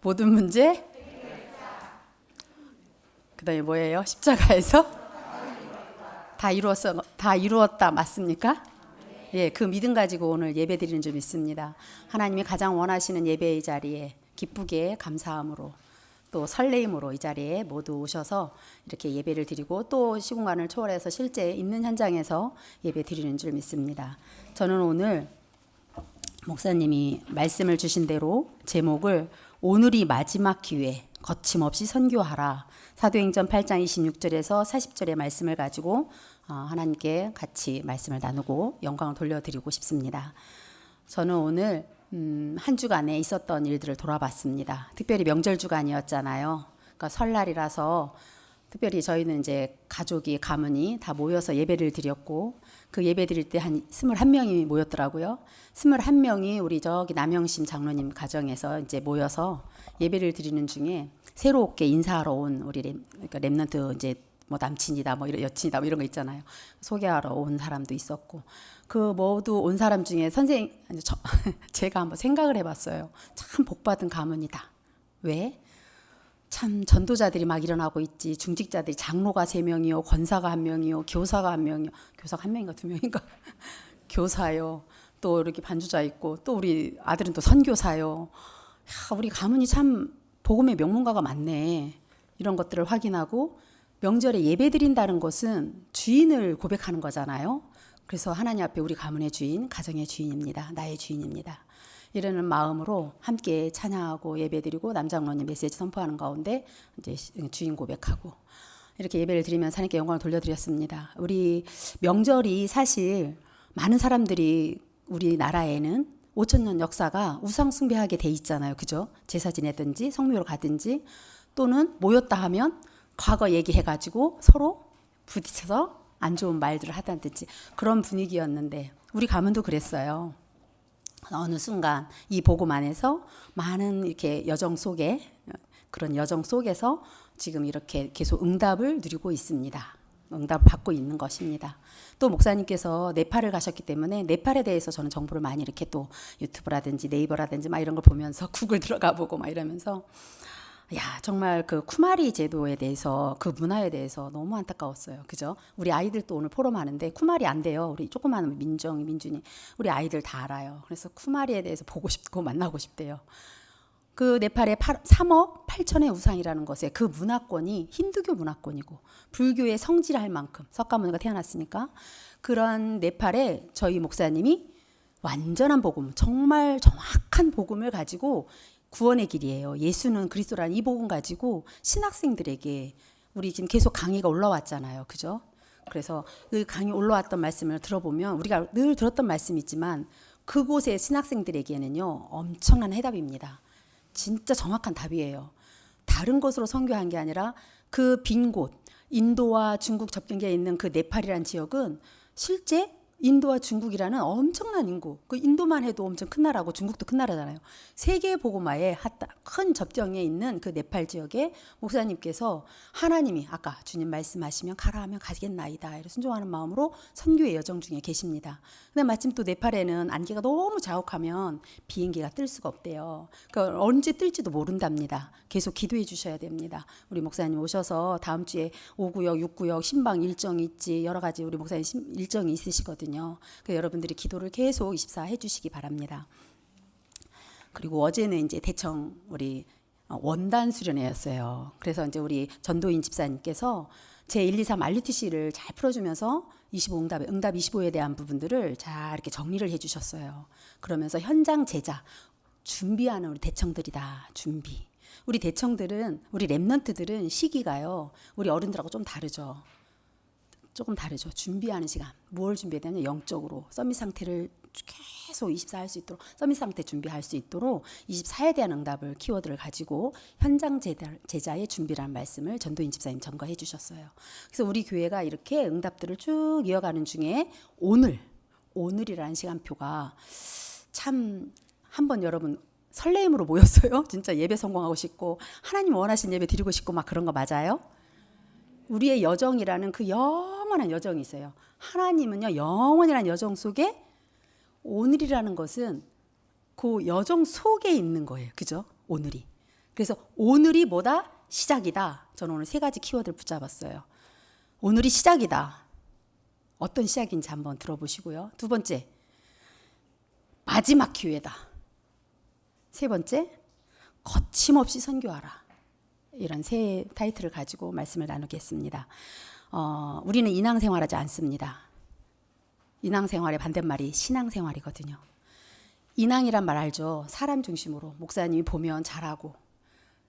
모든 문제? 그 다음에 뭐예요? 십자가에서 다 이루었다 맞습니까? 예, 그 믿음 가지고 오늘 예배 드리는 줄 믿습니다. 하나님이 가장 원하시는 예배의 자리에 기쁘게 감사함으로 또 설레임으로 이 자리에 모두 오셔서 이렇게 예배를 드리고 또 시공간을 초월해서 실제 있는 현장에서 예배 드리는 줄 믿습니다. 저는 오늘 목사님이 말씀을 주신 대로 제목을 오늘이 마지막 기회 거침없이 선교하라, 사도행전 8장 26절에서 40절의 말씀을 가지고 하나님께 같이 말씀을 나누고 영광을 돌려드리고 싶습니다. 저는 오늘 한 주간에 있었던 일들을 돌아봤습니다. 특별히 명절 주간이었잖아요. 그러니까 설날이라서 특별히 저희는 이제 가족이 가문이 다 모여서 예배를 드렸고, 그 예배 드릴 때 한 21명이 모였더라고요. 21명이 우리 저기 남영심 장로님 가정에서 이제 모여서 예배를 드리는 중에 새롭게 인사하러 온 우리 그러니까 렘넌트 이제 뭐 남친이다 뭐 여친이다 뭐 이런 거 있잖아요. 소개하러 온 사람도 있었고, 그 모두 온 사람 중에 제가 한번 생각을 해봤어요. 참 복받은 가문이다. 왜? 참 전도자들이 막 일어나고 있지. 중직자들이 장로가 3명이요, 권사가 1명이요, 교사가 1명이요. 교사가 1명인가 2명인가? 교사요. 또 이렇게 반주자 있고, 또 우리 아들은 또 선교사요. 야, 우리 가문이 참 복음의 명문가가 많네. 이런 것들을 확인하고, 명절에 예배 드린다는 것은 주인을 고백하는 거잖아요. 그래서 하나님 앞에 우리 가문의 주인, 가정의 주인입니다. 나의 주인입니다. 이러는 마음으로 함께 찬양하고 예배드리고 남장로님 메시지 선포하는 가운데 이제 주인 고백하고 이렇게 예배를 드리면서 하나님께 영광을 돌려드렸습니다. 우리 명절이 사실 많은 사람들이 우리나라에는 5,000년 역사가 우상 숭배하게 돼 있잖아요. 그죠? 제사 지내든지 성묘로 가든지 또는 모였다 하면 과거 얘기해가지고 서로 부딪혀서 안 좋은 말들을 하다든지 그런 분위기였는데 우리 가문도 그랬어요. 어느 순간 이 복음 안에서 많은 이렇게 여정 속에 그런 여정 속에서 지금 이렇게 계속 응답을 누리고 있습니다. 응답을 받고 있는 것입니다. 또 목사님께서 네팔을 가셨기 때문에 네팔에 대해서 저는 정보를 많이 이렇게 또 유튜브라든지 네이버라든지 막 이런 걸 보면서 구글 들어가 보고 막 이러면서 야, 정말 그 쿠마리 제도에 대해서 그 문화에 대해서 너무 안타까웠어요. 그죠? 우리 아이들도 오늘 포럼 하는데 쿠마리 안 돼요. 우리 조그마한 민준이 우리 아이들 다 알아요. 그래서 쿠마리에 대해서 보고 싶고 만나고 싶대요. 그 네팔의 3억 8천의 우상이라는 것에 그 문화권이 힌두교 문화권이고 불교의 성지할 만큼 석가모니가 태어났으니까 그런 네팔에 저희 목사님이 완전한 복음, 정말 정확한 복음을 가지고 구원의 길이에요. 예수는 그리스도라는 이 복음 가지고 신학생들에게 우리 지금 계속 강의가 올라왔잖아요. 그죠? 그래서 그 강의 올라왔던 말씀을 들어보면 우리가 늘 들었던 말씀이지만 그곳의 신학생들에게는요 엄청난 해답입니다. 진짜 정확한 답이에요. 다른 곳으로 선교한 게 아니라 그 빈 곳, 인도와 중국 접경계에 있는 그 네팔이라는 지역은 실제 인도와 중국이라는 엄청난 인구, 그 인도만 해도 엄청 큰 나라고 중국도 큰 나라잖아요. 세계 복음화에 큰 접경에 있는 그 네팔 지역에 목사님께서 하나님이 아까 주님 말씀하시면 가라 하면 가겠나이다 이렇게 순종하는 마음으로 선교의 여정 중에 계십니다. 근데 마침 또 네팔에는 안개가 너무 자욱하면 비행기가 뜰 수가 없대요. 그러니까 언제 뜰지도 모른답니다. 계속 기도해 주셔야 됩니다. 우리 목사님 오셔서 다음 주에 5구역, 6구역 신방 일정이 있지 여러 가지 우리 목사님 일정이 있으시거든요. 여러분들이 기도를 계속 24 해주시기 바랍니다. 그리고 어제는 이제 대청 우리 원단 수련회였어요. 그래서 이제 우리 전도인 집사님께서 제 1, 2, 3 RUTC를 잘 풀어주면서 25 응답 25에 대한 부분들을 잘 이렇게 정리를 해주셨어요. 그러면서 현장 제자 준비하는 우리 대청들이다. 준비. 우리 대청들은 우리 렘넌트들은 시기가요. 우리 어른들하고 좀 다르죠. 조금 다르죠. 준비하는 시간. 뭘 준비해야 되냐면 영적으로 서밋 상태를 계속 24 할 수 있도록 서밋 상태 준비할 수 있도록 24에 대한 응답을 키워드를 가지고 현장 제자의 준비라는 말씀을 전도인 집사님 전거해 주셨어요. 그래서 우리 교회가 이렇게 응답들을 쭉 이어가는 중에 오늘이라는 시간표가 참 한번 여러분 설레임으로 모였어요. 진짜 예배 성공하고 싶고 하나님 원하신 예배 드리고 싶고 막 그런 거 맞아요? 우리의 여정이라는 그 영원한 여정이 있어요. 하나님은요 영원이라는 여정 속에 오늘이라는 것은 그 여정 속에 있는 거예요. 그죠? 오늘이 그래서 오늘이 뭐다? 시작이다. 저는 오늘 세 가지 키워드를 붙잡았어요. 오늘이 시작이다. 어떤 시작인지 한번 들어보시고요. 두 번째, 마지막 기회다. 세 번째, 거침없이 선교하라. 이런 세 타이틀을 가지고 말씀을 나누겠습니다. 우리는 인앙생활하지 않습니다. 인앙생활의 반대말이 신앙생활이거든요. 인앙이란 말 알죠? 사람 중심으로 목사님이 보면 잘하고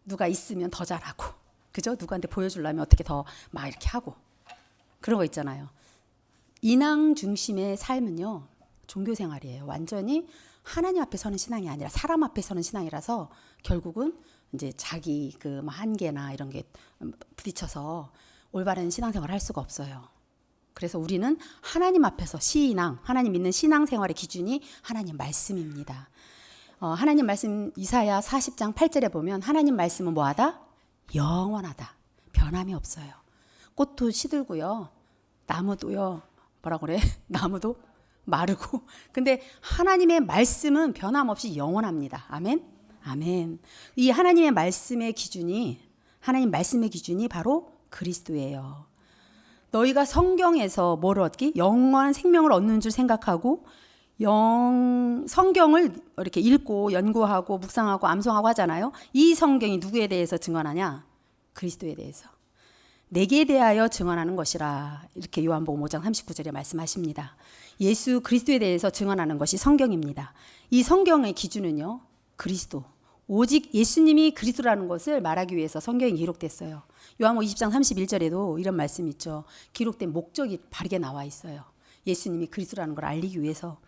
누가 있으면 더 잘하고, 그죠? 누구한테 보여주려면 어떻게 더 막 이렇게 하고, 그런 거 있잖아요. 인앙 중심의 삶은요, 종교생활이에요. 완전히 하나님 앞에 서는 신앙이 아니라 사람 앞에 서는 신앙이라서 결국은 이제 자기 그 한계나 이런 게 부딪혀서 올바른 신앙생활을 할 수가 없어요. 그래서 우리는 하나님 앞에서 시인앙, 하나님 믿는 신앙생활의 기준이 하나님 말씀입니다. 하나님 말씀 이사야 40장 8절에 보면 하나님 말씀은 뭐하다? 영원하다. 변함이 없어요. 꽃도 시들고요. 나무도요. 뭐라 그래? 나무도 마르고. 근데 하나님의 말씀은 변함없이 영원합니다. 아멘? 아멘. 이 하나님의 말씀의 기준이, 하나님 말씀의 기준이 바로 그리스도예요. 너희가 성경에서 뭘 얻기? 영원한 생명을 얻는 줄 생각하고 성경을 이렇게 읽고 연구하고 묵상하고 암송하고 하잖아요. 이 성경이 누구에 대해서 증언하냐? 그리스도에 대해서. 내게 대하여 증언하는 것이라. 이렇게 요한복음 5장 39절에 말씀하십니다. 예수 그리스도에 대해서 증언하는 것이 성경입니다. 이 성경의 기준은요, 그리스도. 오직 예수님이 그리스도라는 것을 말하기 위해서 성경이 기록됐어요. 요한복음 20장 31절에도 이런 말씀이 있죠. 기록된 목적이 바르게 나와 있어요. 예수님이 그리스도라는 걸 알리기 위해서.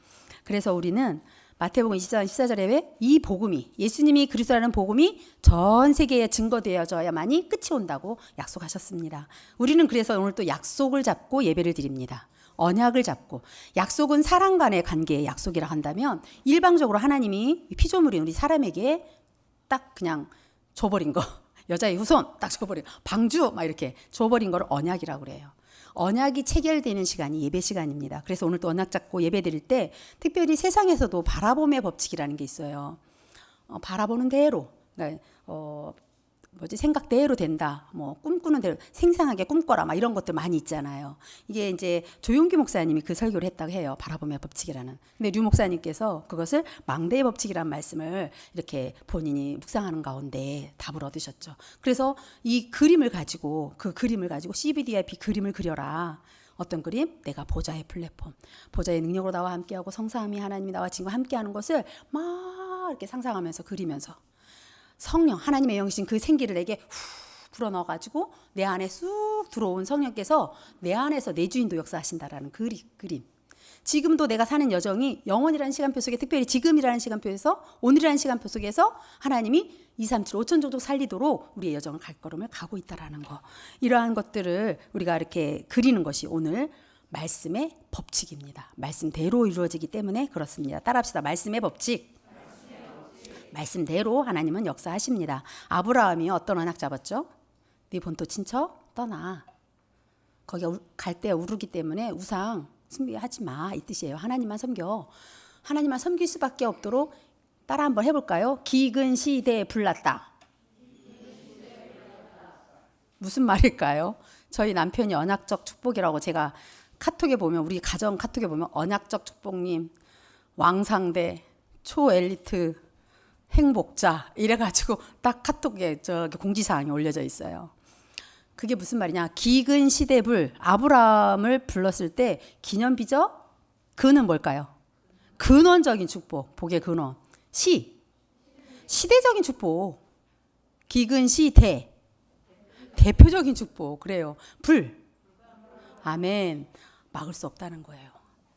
그래서 우리는 마태복음 24장 14절에 왜? 이 복음이, 예수님이 그리스도라는 복음이 전 세계에 증거되어져야만이 끝이 온다고 약속하셨습니다. 우리는 그래서 오늘 또 약속을 잡고 예배를 드립니다. 언약을 잡고. 약속은 사람 간의 관계의 약속이라 한다면 일방적으로 하나님이 피조물인 우리 사람에게 딱 그냥 줘버린 거, 여자의 후손 딱 줘버린 방주 막 이렇게 줘버린 걸 언약이라고 그래요. 언약이 체결되는 시간이 예배 시간입니다. 그래서 오늘 또 언약 잡고 예배 드릴 때 특별히 세상에서도 바라봄의 법칙이라는 게 있어요. 바라보는 대로, 그러니까 생각대로 된다. 꿈꾸는 대로 생생하게 꿈꿔라. 막 이런 것들 많이 있잖아요. 이게 이제 조용기 목사님이 그 설교를 했다고 해요. 바라봄의 법칙이라는. 근데 류 목사님께서 그것을 망대의 법칙이라는 말씀을 이렇게 본인이 묵상하는 가운데 답을 얻으셨죠. 그래서 이 그림을 가지고, 그 그림을 가지고 CBDIP 그림을 그려라. 어떤 그림? 내가 보좌의 플랫폼, 보좌의 능력으로 나와 함께하고 성삼위 하나님이 나와 지금 함께하는 것을 막 이렇게 상상하면서 그리면서 성령, 하나님의 영이신 그 생기를 내게 후 불어넣어가지고 내 안에 쑥 들어온 성령께서 내 안에서 내 주인도 역사하신다라는 그림. 지금도 내가 사는 여정이 영원이라는 시간표 속에, 특별히 지금이라는 시간표에서, 오늘이라는 시간표 속에서 하나님이 2, 3, 7, 5천 종족 살리도록 우리의 여정을 갈걸음을 가고 있다라는 거. 이러한 것들을 우리가 이렇게 그리는 것이 오늘 말씀의 법칙입니다. 말씀대로 이루어지기 때문에 그렇습니다. 따라합시다. 말씀의 법칙. 말씀대로 하나님은 역사하십니다. 아브라함이 어떤 언약 잡았죠? 네 본토 친척 떠나. 거기 갈 때 우르기 때문에 우상 숭배하지 마, 이 뜻이에요. 하나님만 섬겨. 하나님만 섬길 수밖에 없도록 따라 한번 해볼까요? 기근 시대에 불났다. 무슨 말일까요? 저희 남편이 언약적 축복이라고, 제가 카톡에 보면, 우리 가정 카톡에 보면 언약적 축복님, 왕상대, 초엘리트, 행복자 이래가지고 딱 카톡에 저기 공지사항이 올려져 있어요. 그게 무슨 말이냐? 기근 시대불, 아브라함을 불렀을 때 기념비죠? 근은 뭘까요? 근원적인 축복, 복의 근원. 시대적인 축복. 기근 시대, 대표적인 축복. 그래요. 불, 아멘. 막을 수 없다는 거예요.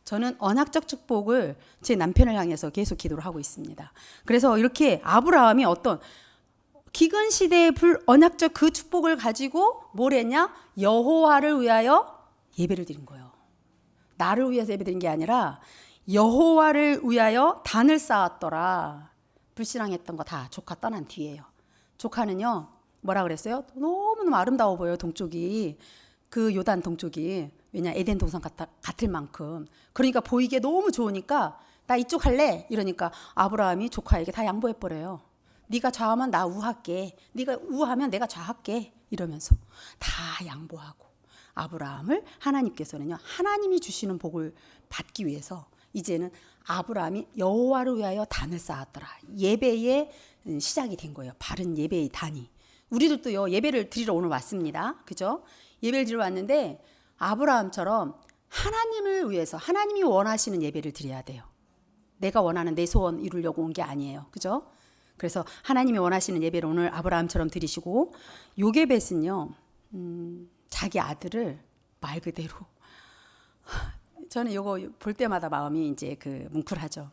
저는 언약적 축복을 제 남편을 향해서 계속 기도를 하고 있습니다. 그래서 이렇게 아브라함이 어떤 기근 시대의 언약적 그 축복을 가지고 뭘 했냐? 여호와를 위하여 예배를 드린 거예요. 나를 위해서 예배 드린 게 아니라 여호와를 위하여 단을 쌓았더라. 불신앙했던 거 다 조카 떠난 뒤에요. 조카는요, 뭐라 그랬어요? 너무너무 아름다워 보여요, 동쪽이. 그 요단 동쪽이. 왜냐, 에덴 동산 같을 만큼. 그러니까 보이기에 너무 좋으니까 나 이쪽 할래? 이러니까 아브라함이 조카에게 다 양보해버려요. 네가 좌하면 나 우할게. 네가 우하면 내가 좌할게. 이러면서 다 양보하고 아브라함을 하나님께서는요. 하나님이 주시는 복을 받기 위해서 이제는 아브라함이 여호와를 위하여 단을 쌓았더라. 예배의 시작이 된 거예요. 바른 예배의 단이. 우리들도요. 예배를 드리러 오늘 왔습니다. 그죠? 예배를 드리러 왔는데 아브라함처럼 하나님을 위해서 하나님이 원하시는 예배를 드려야 돼요. 내가 원하는 내 소원 이루려고 온 게 아니에요. 그죠? 그래서 하나님이 원하시는 예배를 오늘 아브라함처럼 드리시고 요게벳은요. 자기 아들을 말 그대로 저는 이거 볼 때마다 마음이 이제 그 뭉클하죠.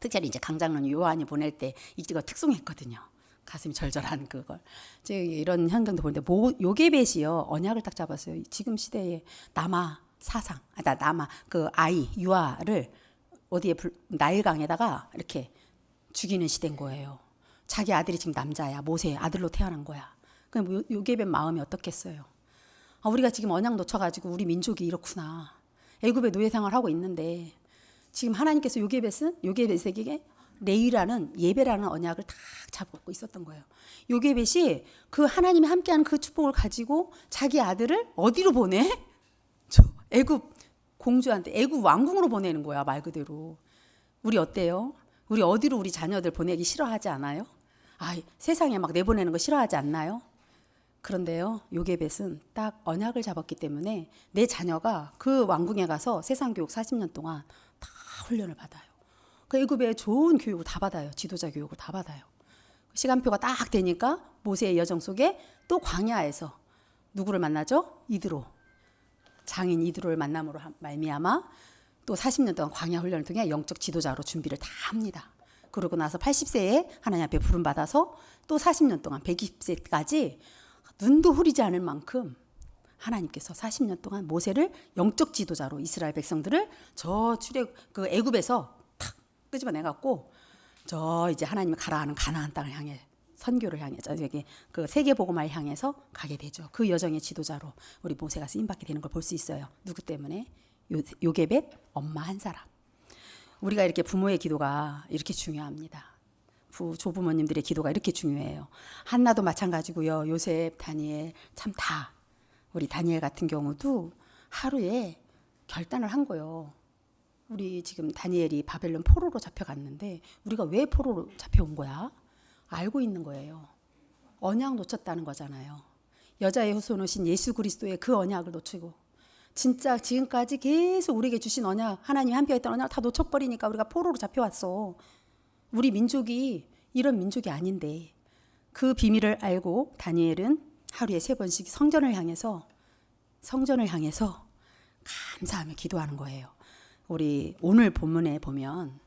특히 이제 강장로님 요한이 보낼 때 이거 특송했거든요. 가슴이 절절한 그걸. 제가 이런 현장도 보는데 요게벳이요 언약을 딱 잡았어요. 지금 시대에 남아 사상, 남아 그 아이 유아를 어디에 나일강에다가 이렇게 죽이는 시대인 거예요. 자기 아들이 지금 남자야, 모세의 아들로 태어난 거야. 그럼 요게벳 마음이 어떻겠어요? 우리가 지금 언약 놓쳐가지고 우리 민족이 이렇구나. 애굽의 노예 생활을 하고 있는데 지금 하나님께서 요게벳에게 레위라는 예배라는 언약을 딱 잡고 있었던 거예요. 요게벳이 그 하나님이 함께하는 그 축복을 가지고 자기 아들을 어디로 보내? 저 애굽 공주한테 애굽 왕궁으로 보내는 거야. 말 그대로. 우리 어때요? 우리 어디로 우리 자녀들 보내기 싫어하지 않아요? 세상에 막 내보내는 거 싫어하지 않나요? 그런데요, 요게벳은 딱 언약을 잡았기 때문에 내 자녀가 그 왕궁에 가서 세상 교육 40년 동안 다 훈련을 받아요. 그 애굽의 좋은 교육을 다 받아요. 지도자 교육을 다 받아요. 시간표가 딱 되니까 모세의 여정 속에 또 광야에서 누구를 만나죠? 이드로. 장인 이드로를 만남으로 말미암아 또 40년 동안 광야 훈련을 통해 영적 지도자로 준비를 다 합니다. 그러고 나서 80세에 하나님 앞에 부름받아서 또 40년 동안 120세까지 눈도 흐리지 않을 만큼 하나님께서 40년 동안 모세를 영적 지도자로 이스라엘 백성들을 저 그 애굽에서 탁 끄집어내 갖고 저 이제 하나님이 가라 하는 가나안 땅을 향해 선교를 향해 저기 그 세계 복음화를 향해서 가게 되죠. 그 여정의 지도자로 우리 모세가 쓰임 받게 되는 걸 볼 수 있어요. 누구 때문에? 요게벳 엄마 한 사람. 우리가 이렇게 부모의 기도가 이렇게 중요합니다. 조부모님들의 기도가 이렇게 중요해요. 한나도 마찬가지고요. 요셉, 다니엘 참 다 우리 다니엘 같은 경우도 하루에 결단을 한 거예요. 우리 지금 다니엘이 바벨론 포로로 잡혀갔는데 우리가 왜 포로로 잡혀온 거야? 알고 있는 거예요. 언약 놓쳤다는 거잖아요. 여자의 후손이신 예수 그리스도의 그 언약을 놓치고 진짜 지금까지 계속 우리에게 주신 언약, 하나님 함께했던 언약을 다 놓쳐버리니까 우리가 포로로 잡혀왔어. 우리 민족이 이런 민족이 아닌데 그 비밀을 알고 다니엘은 하루에 3번씩 성전을 향해서 감사하며 기도하는 거예요. 우리 오늘 본문에 보면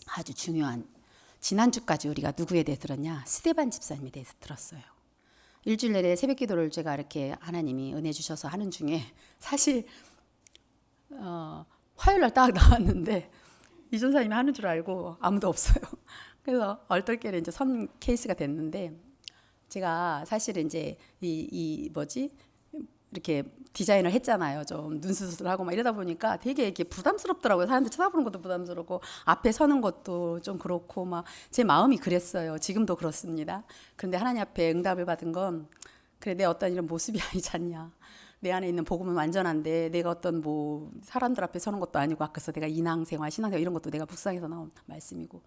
아주 중요한 지난주까지 우리가 누구에 대해 들었냐? 스데반 집사님에 대해서 들었어요. 일주일 내내 새벽 기도를 제가 이렇게 하나님이 은혜 주셔서 하는 중에 사실 화요일 날 딱 나왔는데 이 전사님이 하는 줄 알고 아무도 없어요. 그래서 얼떨결에 이제 선 케이스가 됐는데 제가 사실은 이제 이렇게 디자인을 했잖아요. 좀 눈수술하고 막 이러다 보니까 되게 이렇게 부담스럽더라고요. 사람들 쳐다보는 것도 부담스럽고 앞에 서는 것도 좀 그렇고 막 제 마음이 그랬어요. 지금도 그렇습니다. 그런데 하나님 앞에 응답을 받은 건 그래 내 어떤 이런 모습이 아니지 않냐. 내 안에 있는 복음은 완전한데 내가 어떤 사람들 앞에 서는 것도 아니고 아까서 내가 인왕생활, 신앙생활 이런 것도 내가 묵상해서 나온 말씀이고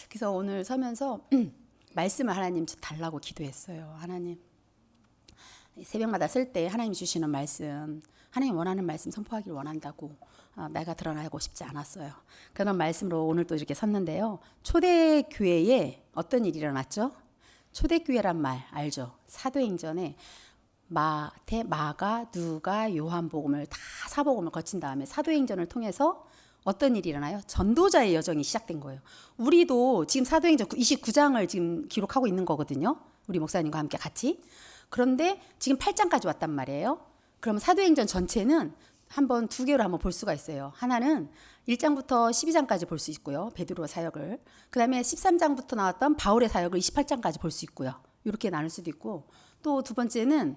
그래서 오늘 서면서 말씀을 하나님 달라고 기도했어요. 하나님 새벽마다 쓸 때 하나님 주시는 말씀 하나님 원하는 말씀 선포하기를 원한다고 내가 드러나고 싶지 않았어요. 그런 말씀으로 오늘 또 이렇게 섰는데요. 초대교회에 어떤 일이 일어났죠? 초대교회란 말 알죠? 사도행전에 마태, 마가, 누가, 요한복음을 다 사복음을 거친 다음에 사도행전을 통해서 어떤 일이 일어나요? 전도자의 여정이 시작된 거예요. 우리도 지금 사도행전 29장을 지금 기록하고 있는 거거든요. 우리 목사님과 함께 같이. 그런데 지금 8장까지 왔단 말이에요. 그럼 사도행전 전체는 한번 2개로 한번 볼 수가 있어요. 하나는 1장부터 12장까지 볼 수 있고요. 베드로 사역을. 그 다음에 13장부터 나왔던 바울의 사역을 28장까지 볼 수 있고요. 이렇게 나눌 수도 있고 또 두 번째는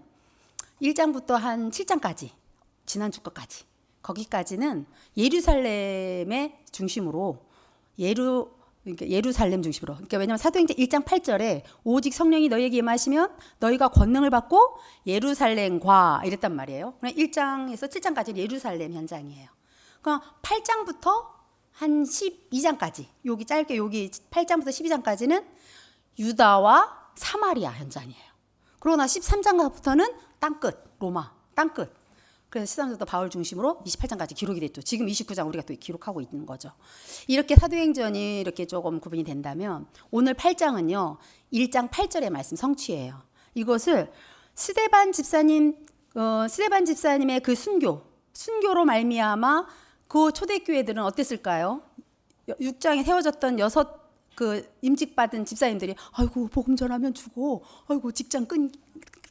1장부터 한 7장까지 지난주 것까지 거기까지는 예루살렘의 중심으로 그러니까 예루살렘 중심으로. 그러니까 왜냐하면 사도행전 1장 8절에 오직 성령이 너희에게 임하시면 너희가 권능을 받고 예루살렘과 이랬단 말이에요. 그냥 1장에서 7장까지 예루살렘 현장이에요. 그러니까 8장부터 한 12장까지 여기 짧게 여기 8장부터 12장까지는 유다와 사마리아 현장이에요. 그러나 13장부터는 땅끝 로마 땅끝. 그래서 시상전도 바울 중심으로 28장까지 기록이 됐죠. 지금 29장 우리가 또 기록하고 있는 거죠. 이렇게 사도행전이 이렇게 조금 구분이 된다면 오늘 8장은요. 1장 8절의 말씀 성취예요. 이것을 스데반 집사님의 그 순교로 말미암아 그 초대교회들은 어땠을까요? 6장에 세워졌던 6 그 임직받은 집사님들이 아이고 복음 전하면 죽어, 아이고 직장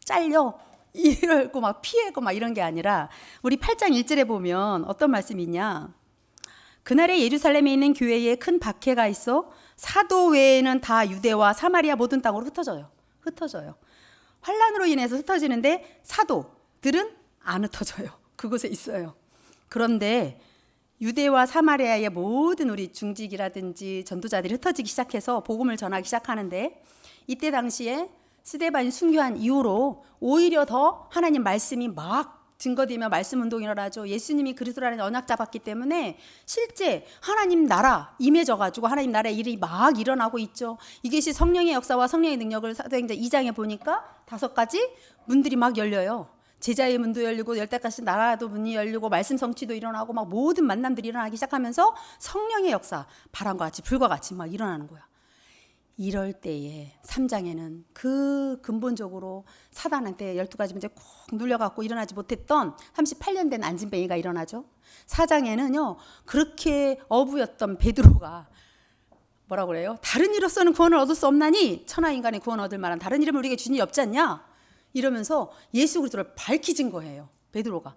잘려 이러고 막 피하고 막 이런 게 아니라 우리 8장 1절에 보면 어떤 말씀이 있냐? 그날에 예루살렘에 있는 교회에 큰 박해가 있어 사도 외에는 다 유대와 사마리아 모든 땅으로 흩어져요. 환란으로 인해서 흩어지는데 사도들은 안 흩어져요. 그곳에 있어요. 그런데 유대와 사마리아의 모든 우리 중직이라든지 전도자들이 흩어지기 시작해서 복음을 전하기 시작하는데 이때 당시에 스데반이 순교한 이후로 오히려 더 하나님 말씀이 막 증거되며 말씀 운동이 일어나죠. 예수님이 그리스도라는 언약 잡았기 때문에 실제 하나님 나라 임해져가지고 하나님 나라의 일이 막 일어나고 있죠. 이것이 성령의 역사와 성령의 능력을 사도행전 2장에 보니까 5가지 문들이 막 열려요. 제자의 문도 열리고 10가지 나라도 문이 열리고 말씀 성취도 일어나고 막 모든 만남들이 일어나기 시작하면서 성령의 역사 바람과 같이 불과 같이 막 일어나는 거야. 이럴 때에 3장에는 그 근본적으로 사단한테 12가지 문제 꼭 눌려갖고 일어나지 못했던 38년 된 안진뱅이가 일어나죠. 4장에는요 그렇게 어부였던 베드로가 뭐라고 그래요? 다른 이로서는 구원을 얻을 수 없나니 천하 인간의 구원 얻을 만한 다른 이름을 우리에게 주니 없지 않냐? 이러면서 예수 그리스도를 밝히진 거예요. 베드로가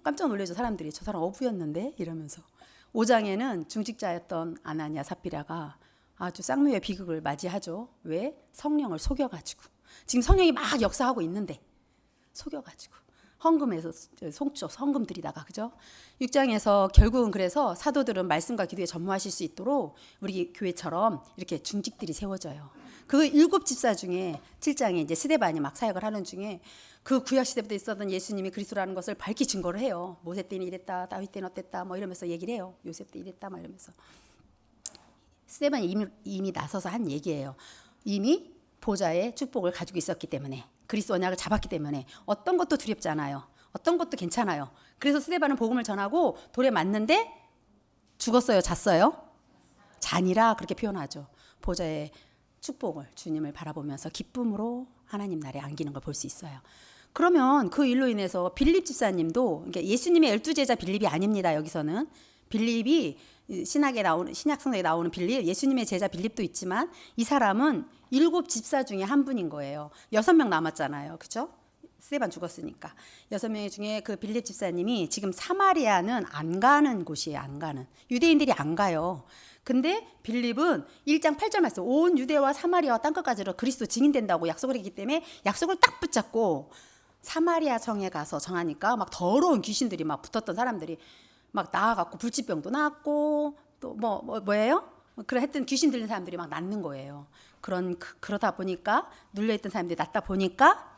깜짝 놀라죠. 사람들이 저 사람 어부였는데 이러면서. 5장에는 중직자였던 아나니아 삽비라가 아주 쌍무의 비극을 맞이하죠. 왜? 성령을 속여가지고. 지금 성령이 막 역사하고 있는데 속여가지고 헌금에서 송쪽 헌금 드리다가 그죠? 6장에서 결국은 그래서 사도들은 말씀과 기도에 전무하실 수 있도록 우리 교회처럼 이렇게 중직들이 세워져요. 그 7 집사 중에 7장에 이제 스데반이 막 사역을 하는 중에 그 구약 시대부터 있었던 예수님이 그리스도라는 것을 밝히 증거를 해요. 모세 때는 이랬다, 다윗 때는 어땠다, 뭐 이러면서 얘기를 해요. 요셉 때 이랬다, 막 이러면서. 스데반이 이미 나서서 한 얘기예요. 이미 보좌의 축복을 가지고 있었기 때문에 그리스도 언약을 잡았기 때문에 어떤 것도 두렵지 않아요. 어떤 것도 괜찮아요. 그래서 스데반은 복음을 전하고 돌에 맞는데 죽었어요, 잤어요? 잔이라 그렇게 표현하죠. 보좌의 축복을 주님을 바라보면서 기쁨으로 하나님 나라에 안기는 걸 볼 수 있어요. 그러면 그 일로 인해서 빌립 집사님도 그러니까 예수님의 12제자 빌립이 아닙니다. 여기서는 빌립이 신약에 나오는 신약성경에 나오는 빌립, 예수님의 제자 빌립도 있지만 이 사람은 7 집사 중에 한 분인 거예요. 6명 남았잖아요. 그죠? 스데반 죽었으니까 6명 중에 그 빌립 집사님이 지금 사마리아는 안 가는 곳이에요. 안 가는. 유대인들이 안 가요. 근데 빌립은 1장 8절 말씀 온 유대와 사마리아와 땅끝까지로 그리스도 증인된다고 약속을 했기 때문에 약속을 딱 붙잡고 사마리아 성에 가서 정하니까 막 더러운 귀신들이 막 붙었던 사람들이 막 나아갖고 불치병도 나았고 또 뭐예요? 그래 했던 귀신 들린 사람들이 막 낫는 거예요. 그러다 보니까 눌려있던 사람들이 낫다 보니까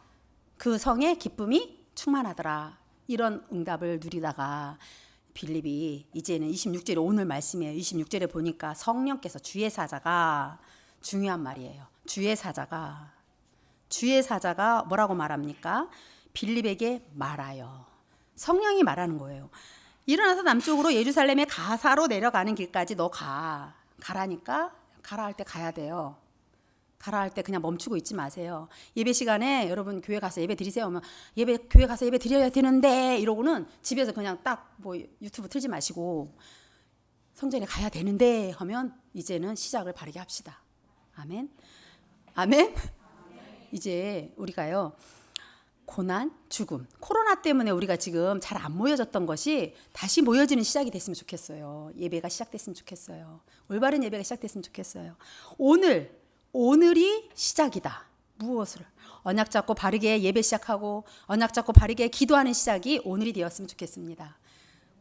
그 성에 기쁨이 충만하더라. 이런 응답을 누리다가 빌립이 이제는 26절에 오늘 말씀이에요. 26절에 보니까 성령께서 주의 사자가 중요한 말이에요. 주의 사자가 뭐라고 말합니까? 빌립에게 말하여. 성령이 말하는 거예요. 일어나서 남쪽으로 예루살렘의 가사로 내려가는 길까지 너 가라니까 가라 할 때 가야 돼요. 가라 할 때 그냥 멈추고 있지 마세요. 예배 시간에 여러분 교회 가서 예배 드리세요 하면 교회 가서 예배 드려야 되는데 이러고는 집에서 그냥 딱 뭐 유튜브 틀지 마시고 성전에 가야 되는데 하면 이제는 시작을 바르게 합시다. 아멘. 아멘. 이제 우리가요. 고난, 죽음, 코로나 때문에 우리가 지금 잘 안 모여졌던 것이 다시 모여지는 시작이 됐으면 좋겠어요. 예배가 시작됐으면 좋겠어요. 올바른 예배가 시작됐으면 좋겠어요. 오늘이 시작이다. 무엇을? 언약 잡고 바르게 예배 시작하고 언약 잡고 바르게 기도하는 시작이 오늘이 되었으면 좋겠습니다.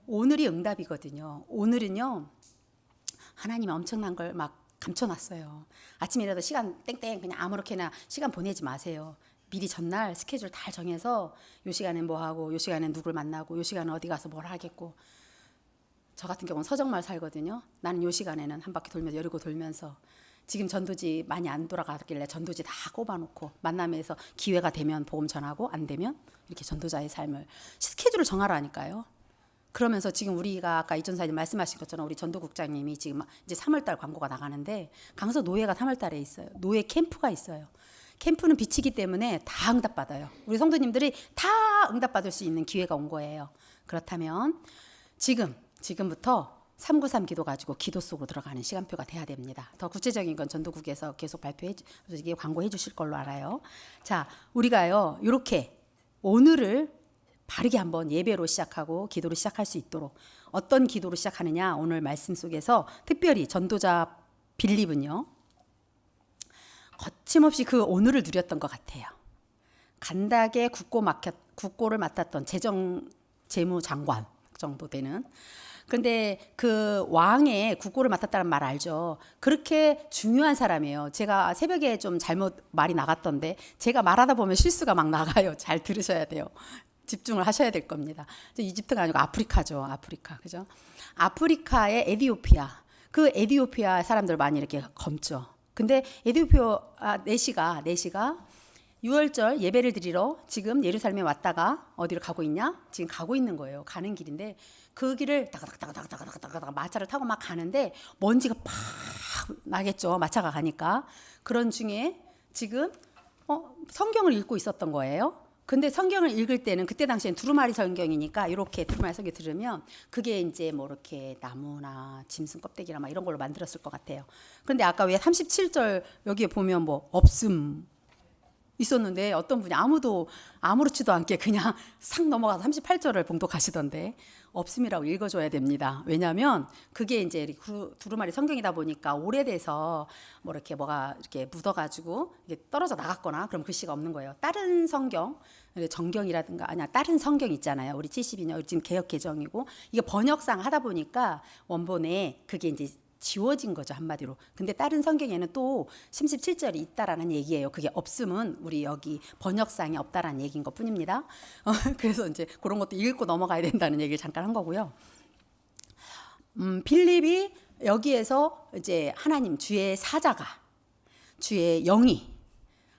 오늘이 응답이거든요. 오늘은요. 하나님이 엄청난 걸 막 감춰놨어요. 아침이라도 시간 땡땡 그냥 아무렇게나 시간 보내지 마세요. 미리 전날 스케줄 다 정해서 요 시간엔 뭐 하고 요 시간엔 누굴 만나고 요 시간에 어디 가서 뭘 하겠고. 저 같은 경우는 서정마을 살거든요. 나는 요 시간에는 한 바퀴 돌면서 여리고 돌면서 지금 전도지 많이 안 돌아가길래 전도지 다 꼽아놓고 만남에서 기회가 되면 복음 전하고 안 되면 이렇게 전도자의 삶을 스케줄을 정하라니까요. 그러면서 지금 우리가 아까 이전사님 말씀하신 것처럼 우리 전도국장님이 지금 이제 3월달 광고가 나가는데 강서 노예가 3월달에 있어요. 노예 캠프가 있어요. 캠프는 빛이기 때문에 다 응답받아요. 우리 성도님들이 다 응답받을 수 있는 기회가 온 거예요. 그렇다면 지금부터 393 기도 가지고 기도 속으로 들어가는 시간표가 돼야 됩니다. 더 구체적인 건 전도국에서 계속 광고해 주실 걸로 알아요. 자, 우리가요 이렇게 오늘을 바르게 한번 예배로 시작하고 기도로 시작할 수 있도록 어떤 기도로 시작하느냐 오늘 말씀 속에서 특별히 전도자 빌립은요 거침없이 그 오늘을 누렸던 것 같아요. 간닥에 국고를 맡았던 재무장관 정도 되는. 그런데 그 왕의 국고를 맡았다는 말 알죠? 그렇게 중요한 사람이에요. 제가 새벽에 좀 잘못 말이 나갔던데 제가 말하다 보면 실수가 막 나가요. 잘 들으셔야 돼요. 집중을 하셔야 될 겁니다. 이집트가 아니고 아프리카죠. 아프리카. 그죠? 아프리카의 에디오피아. 그 에디오피아 사람들 많이 이렇게 검죠. 근데 에디오피아 내시가 6월절 예배를 드리러 지금 예루살렘에 왔다가 어디로 가고 있냐? 지금 가고 있는 거예요. 가는 길인데 그 길을 다가닥 마차를 타고 막 가는데 먼지가 팍 나겠죠. 마차가 가니까. 그런 중에 지금 성경을 읽고 있었던 거예요. 근데 성경을 읽을 때는 그때 당시엔 두루마리 성경이니까 이렇게 두루마리 성경 들으면 그게 이제 뭐 이렇게 나무나 짐승 껍데기나 막 이런 걸로 만들었을 것 같아요. 근데 아까 왜 37절 여기에 보면 뭐 없음 있었는데 어떤 분이 아무렇지도 않게 그냥 싹 넘어가서 38절을 봉독하시던데 없음이라고 읽어줘야 됩니다. 왜냐하면 그게 이제 두루마리 성경이다 보니까 오래돼서 뭐 이렇게 뭐가 이렇게 묻어가지고 이게 떨어져 나갔거나 그럼 글씨가 없는 거예요. 다른 성경, 정경이라든가 다른 성경 있잖아요. 우리 72년 지금 개역 개정이고 이게 번역상 하다 보니까 원본에 그게 이제 지워진 거죠 한마디로. 근데 다른 성경에는 또 37절이 있다라는 얘기예요. 그게 없음은 우리 여기 번역상에 없다라는 얘기인 것뿐입니다. 그래서 이제 그런 것도 읽고 넘어가야 된다는 얘기를 잠깐 한 거고요. 빌립이 여기에서 이제 하나님 주의 사자가 주의 영이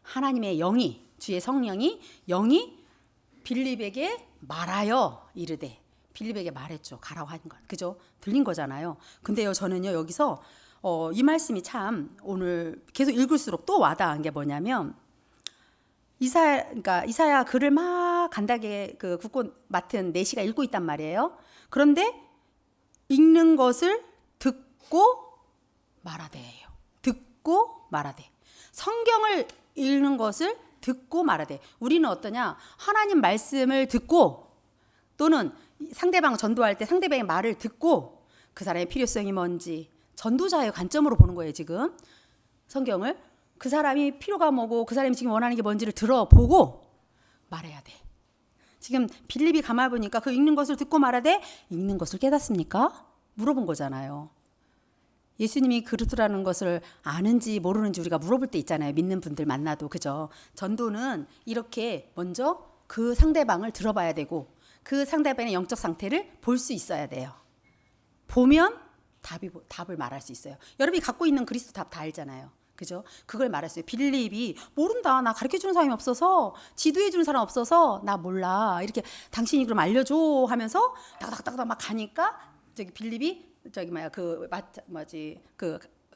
하나님의 영이 주의 성령이 영이 빌립에게 말하여 이르되 빌립에게 말했죠. 가라고 한 것. 그죠? 들린 거잖아요. 근데요, 저는요, 여기서 이 말씀이 참 오늘 계속 읽을수록 또 와닿은 게 뭐냐면 이사야 글을 막 간닥에 그 국고 맡은 내시가 읽고 있단 말이에요. 그런데 읽는 것을 듣고 말하되요. 듣고 말하되. 성경을 읽는 것을 듣고 말하되. 우리는 어떠냐? 하나님 말씀을 듣고 또는 상대방 전도할 때 상대방의 말을 듣고 그 사람의 필요성이 뭔지 전도자의 관점으로 보는 거예요. 지금 성경을 그 사람이 필요가 뭐고 그 사람이 지금 원하는 게 뭔지를 들어보고 말해야 돼. 지금 빌립이 가만 보니까 그 읽는 것을 듣고 말하되 읽는 것을 깨닫습니까? 물어본 거잖아요. 예수님이 그러더라는 것을 아는지 모르는지 우리가 물어볼 때 있잖아요. 믿는 분들 만나도. 그죠? 전도는 이렇게 먼저 그 상대방을 들어봐야 되고 그 상대방의 영적 상태를 볼 수 있어야 돼요. 보면 답을 말할 수 있어요. 여러분이 갖고 있는 그리스도 답 다 알잖아요. 그죠? 그걸 말했어요. 빌립이 모른다. 나 가르쳐주는 사람이 없어서 지도해주는 사람 없어서 나 몰라. 이렇게 당신이 그럼 알려줘 하면서 딱딱딱딱 막 가니까 저기 빌립이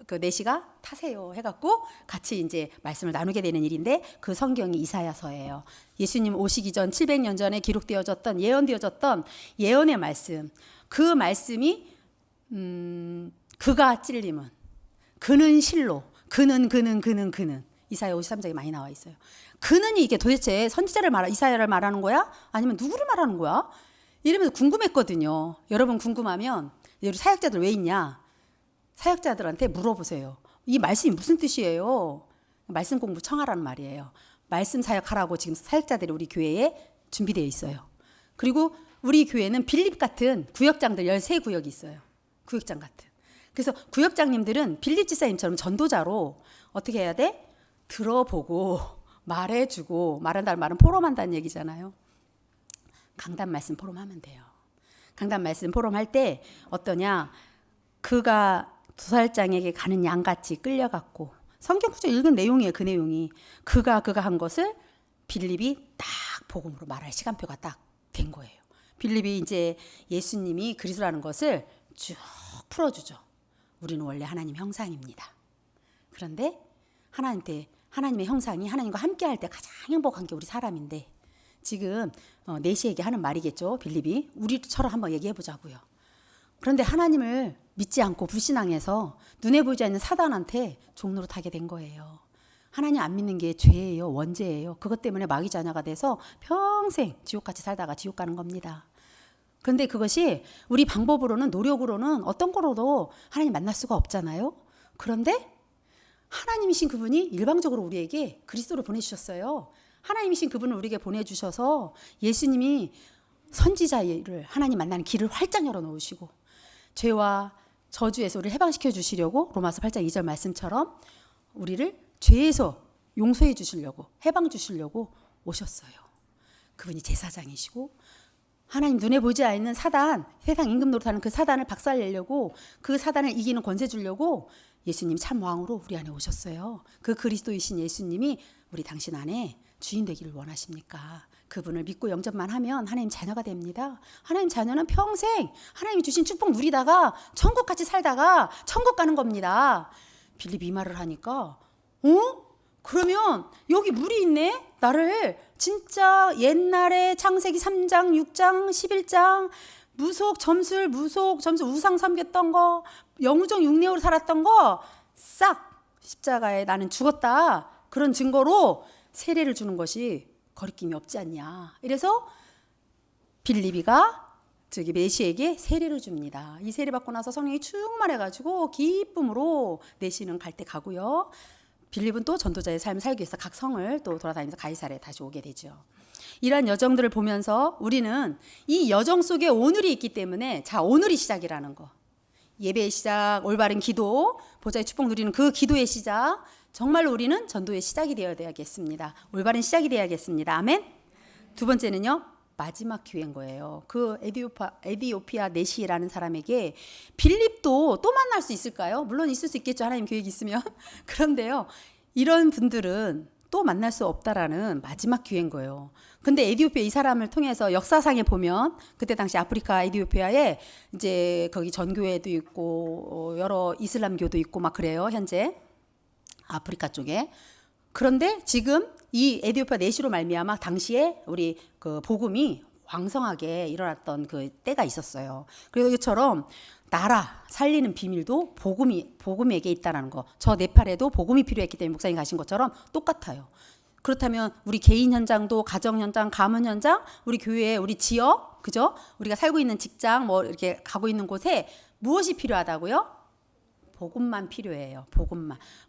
그 내시가 타세요 해갖고 같이 이제 말씀을 나누게 되는 일인데 그 성경이 이사야서예요. 예수님 오시기 전 700년 전에 기록되어졌던 예언되어졌던 예언의 말씀. 그 말씀이 그가 찔림은 그는 실로 그는 이사야 53장에 많이 나와 있어요. 그는 이게 도대체 선지자를 이사야를 말하는 거야? 아니면 누구를 말하는 거야? 이러면서 궁금했거든요. 여러분 궁금하면 여기 사역자들 왜 있냐? 사역자들한테 물어보세요. 이 말씀이 무슨 뜻이에요? 말씀 공부 청하라는 말이에요. 말씀 사역하라고 지금 사역자들이 우리 교회에 준비되어 있어요. 그리고 우리 교회는 빌립 같은 구역장들 13구역이 있어요. 구역장 같은. 그래서 구역장님들은 빌립 지사님처럼 전도자로 어떻게 해야 돼? 들어보고 말해주고, 말한다는 말은 포럼한다는 얘기잖아요. 강단 말씀 포럼하면 돼요. 강단 말씀 포럼할 때 어떠냐? 그가 두 살장에게 가는 양같이 끌려갔고, 성경 구절 읽은 내용이에요. 그 내용이 그가 한 것을 빌립이 딱 복음으로 말할 시간표가 딱 된 거예요. 빌립이 이제 예수님이 그리스도라는 것을 쭉 풀어주죠. 우리는 원래 하나님 형상입니다. 그런데 하나님의 형상이 하나님과 함께할 때 가장 행복한 게 우리 사람인데, 지금 내시에게 하는 말이겠죠. 빌립이 우리처럼 한번 얘기해 보자고요. 그런데 하나님을 믿지 않고 불신앙해서 눈에 보이지 않는 사단한테 종로로 타게 된 거예요. 하나님 안 믿는 게 죄예요. 원죄예요. 그것 때문에 마귀 자녀가 돼서 평생 지옥같이 살다가 지옥 가는 겁니다. 그런데 그것이 우리 방법으로는, 노력으로는, 어떤 거로도 하나님 만날 수가 없잖아요. 그런데 하나님이신 그분이 일방적으로 우리에게 그리스도를 보내주셨어요. 하나님이신 그분을 우리에게 보내주셔서 예수님이 선지자를 하나님 만나는 길을 활짝 열어놓으시고, 죄와 저주에서 우리를 해방시켜 주시려고 로마서 8장 2절 말씀처럼 우리를 죄에서 용서해 주시려고, 해방 주시려고 오셨어요. 그분이 제사장이시고, 하나님 눈에 보이지 않는 사단, 세상 임금 노릇하는 그 사단을 박살내려고, 그 사단을 이기는 권세 주려고 예수님 참 왕으로 우리 안에 오셨어요. 그 그리스도이신 예수님이 우리 당신 안에 주인 되기를 원하십니까? 그분을 믿고 영접만 하면 하나님 자녀가 됩니다. 하나님 자녀는 평생 하나님이 주신 축복 누리다가 천국같이 살다가 천국 가는 겁니다. 빌립이 이 말을 하니까 그러면 여기 물이 있네? 나를 진짜 옛날에 창세기 3장, 6장, 11장 무속, 점술, 우상 섬겼던 거, 영우정 육내으로 살았던 거 싹 십자가에 나는 죽었다. 그런 증거로 세례를 주는 것이 거리낌이 없지 않냐. 이래서 빌립이가 저기 메시에게 세례를 줍니다. 이 세례 받고 나서 성령이 충만해가지고 기쁨으로 내시는 갈 때 가고요. 빌립은 또 전도자의 삶을 살기 위해서 각 성을 또 돌아다니면서 가이사랴에 다시 오게 되죠. 이러한 여정들을 보면서 우리는 이 여정 속에 오늘이 있기 때문에, 자, 오늘이 시작이라는 거. 예배의 시작, 올바른 기도, 보좌의 축복 누리는 그 기도의 시작, 정말로 우리는 전도의 시작이 되어야겠습니다. 올바른 시작이 되어야겠습니다. 아멘. 두 번째는요, 마지막 기회인 거예요. 그 에디오피아 내시라는 사람에게 빌립도 또 만날 수 있을까요? 물론 있을 수 있겠죠. 하나님 계획이 있으면. 그런데요, 이런 분들은 또 만날 수 없다라는 마지막 기회인 거예요. 근데 에디오피아 이 사람을 통해서 역사상에 보면, 그때 당시 아프리카 에디오피아에 이제 거기 전교회도 있고 여러 이슬람교도 있고 막 그래요. 현재 아프리카 쪽에. 그런데 지금 이 에디오피아 내시로 말미암아 당시에 우리 그 복음이 왕성하게 일어났던 그 때가 있었어요. 그래서 이처럼 나라 살리는 비밀도 복음에게 있다라는 거. 저 네팔에도 복음이 필요했기 때문에 목사님 가신 것처럼 똑같아요. 그렇다면 우리 개인 현장도, 가정 현장, 가문 현장, 우리 교회, 우리 지역, 그죠? 우리가 살고 있는 직장, 뭐 이렇게 가고 있는 곳에 무엇이 필요하다고요? 복음만 필요해요.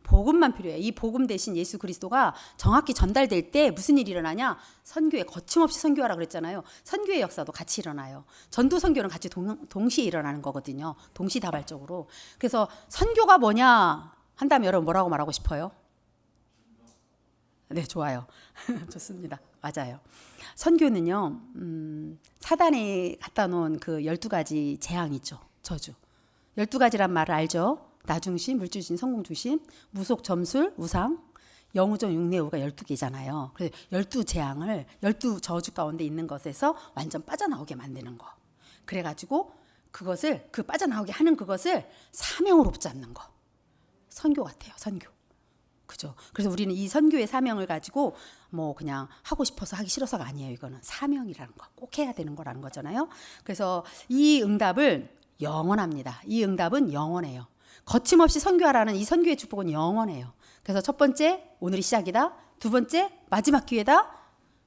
복음만 필요해요. 이 복음 대신 예수 그리스도가 정확히 전달될 때 무슨 일이 일어나냐? 선교에 거침없이 선교하라 그랬잖아요. 선교의 역사도 같이 일어나요. 전도 선교는 같이 동시에 일어나는 거거든요. 동시다발적으로. 그래서 선교가 뭐냐 한다면 여러분 뭐라고 말하고 싶어요? 네, 좋아요. 좋습니다. 맞아요. 선교는요, 사단이 갖다 놓은 그 12가지 재앙이죠. 저주. 12가지란 말을 알죠? 나중심, 물주심, 성공주심, 무속, 점술, 우상, 영우정, 육내우가 12개잖아요. 그래서 12재앙을 12저주 가운데 있는 것에서 완전 빠져나오게 만드는 거. 그래가지고 그것을, 그 빠져나오게 하는 그것을 사명으로 붙잡는 거. 선교 같아요. 선교. 그죠? 그래서 우리는 이 선교의 사명을 가지고 뭐 그냥 하고 싶어서 하기 싫어서가 아니에요. 이거는 사명이라는 거. 꼭 해야 되는 거라는 거잖아요. 그래서 이 응답을 영원합니다. 이 응답은 영원해요. 거침없이 선교하라는 이 선교의 축복은 영원해요. 그래서 첫 번째, 오늘이 시작이다. 두 번째, 마지막 기회다.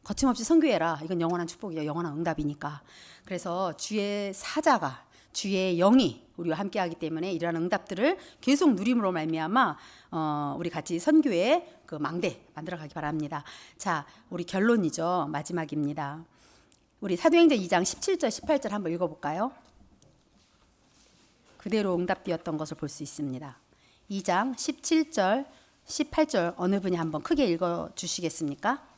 거침없이 선교해라. 이건 영원한 축복이에요. 영원한 응답이니까. 그래서 주의 사자가, 주의 영이 우리와 함께하기 때문에 이러한 응답들을 계속 누림으로 말미암아 우리 같이 선교의 그 망대 만들어가기 바랍니다. 자, 우리 결론이죠. 마지막입니다. 우리 사도행전 2장 17절, 18절 한번 읽어볼까요? 그대로 응답되었던 것을 볼 수 있습니다. 2장 17절, 18절 어느 분이 한번 크게 읽어 주시겠습니까?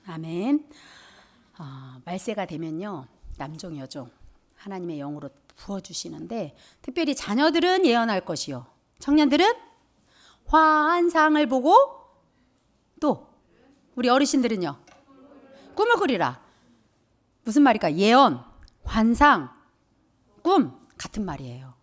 아멘. 말세가 되면요, 남종 여종 하나님의 영으로 부어주시는데, 특별히 자녀들은 예언할 것이요, 청년들은 환상을 보고, 또 우리 어르신들은요 꿈을 꾸리라. 무슨 말일까? 예언, 환상, 꿈 같은 말이에요.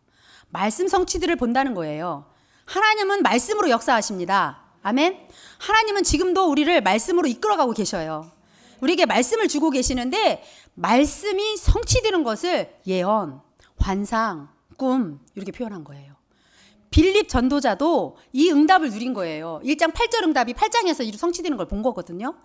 말씀 성취들을 본다는 거예요. 하나님은 말씀으로 역사하십니다. 아멘. 하나님은 지금도 우리를 말씀으로 이끌어가고 계셔요. 우리에게 말씀을 주고 계시는데, 말씀이 성취되는 것을 예언, 환상, 꿈 이렇게 표현한 거예요. 빌립 전도자도 이 응답을 누린 거예요. 1장 8절 응답이 8장에서 이루 성취되는 걸 본 거거든요.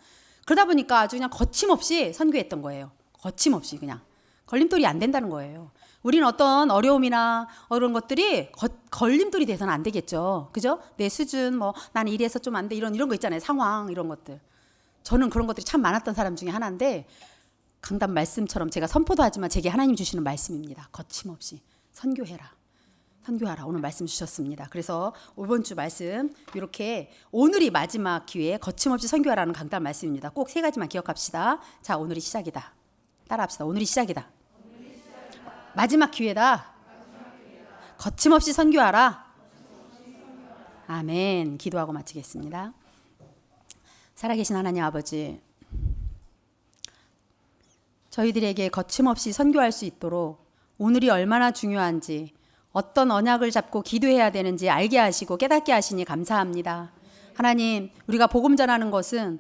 그러다 보니까 아주 그냥 거침없이 선교했던 거예요. 거침없이 그냥 걸림돌이 안 된다는 거예요. 우리는 어떤 어려움이나 이런 것들이 걸림돌이 돼서는 안 되겠죠. 그죠? 내 수준, 뭐 나는 이래서 좀 안 돼, 이런 거 있잖아요. 상황 이런 것들. 저는 그런 것들이 참 많았던 사람 중에 하나인데, 강단 말씀처럼 제가 선포도 하지만 제게 하나님 주시는 말씀입니다. 거침없이 선교해라. 선교하라. 오늘 말씀 주셨습니다. 그래서 이번 주 말씀 이렇게, 오늘이 마지막 기회에 거침없이 선교하라는 강단 말씀입니다. 꼭 세 가지만 기억합시다. 자, 오늘이 시작이다. 따라합시다. 오늘이 시작이다. 마지막 기회다. 거침없이 선교하라. 아멘. 기도하고 마치겠습니다. 살아계신 하나님 아버지, 저희들에게 거침없이 선교할 수 있도록 오늘이 얼마나 중요한지, 어떤 언약을 잡고 기도해야 되는지 알게 하시고 깨닫게 하시니 감사합니다. 하나님, 우리가 복음 전하는 것은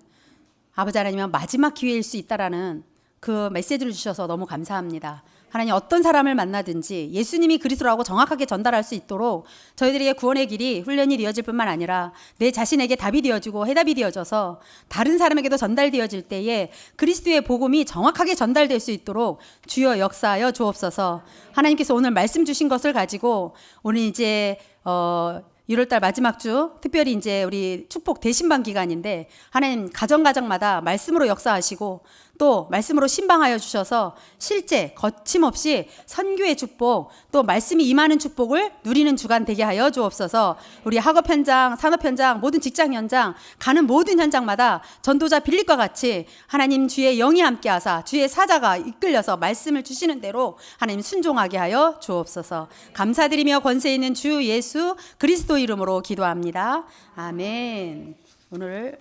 아버지 하나님은 마지막 기회일 수 있다라는 그 메시지를 주셔서 너무 감사합니다. 하나님, 어떤 사람을 만나든지 예수님이 그리스도라고 정확하게 전달할 수 있도록 저희들에게 구원의 길이 훈련이 되어질 뿐만 아니라 내 자신에게 답이 되어지고 해답이 되어져서 다른 사람에게도 전달되어질 때에 그리스도의 복음이 정확하게 전달될 수 있도록 주여 역사하여 주옵소서. 하나님께서 오늘 말씀 주신 것을 가지고 오늘 이제 1월달 마지막 주, 특별히 이제 우리 축복 대신방 기간인데, 하나님 가정마다 말씀으로 역사하시고 또 말씀으로 신방하여 주셔서 실제 거침없이 선교의 축복, 또 말씀이 임하는 축복을 누리는 주간 되게 하여 주옵소서. 우리 학업 현장, 산업 현장, 모든 직장 현장, 가는 모든 현장마다 전도자 빌립과 같이 하나님 주의 영이 함께 하사 주의 사자가 이끌려서 말씀을 주시는 대로 하나님 순종하게 하여 주옵소서. 감사드리며 권세 있는 주 예수 그리스도 이름으로 기도합니다. 아멘. 오늘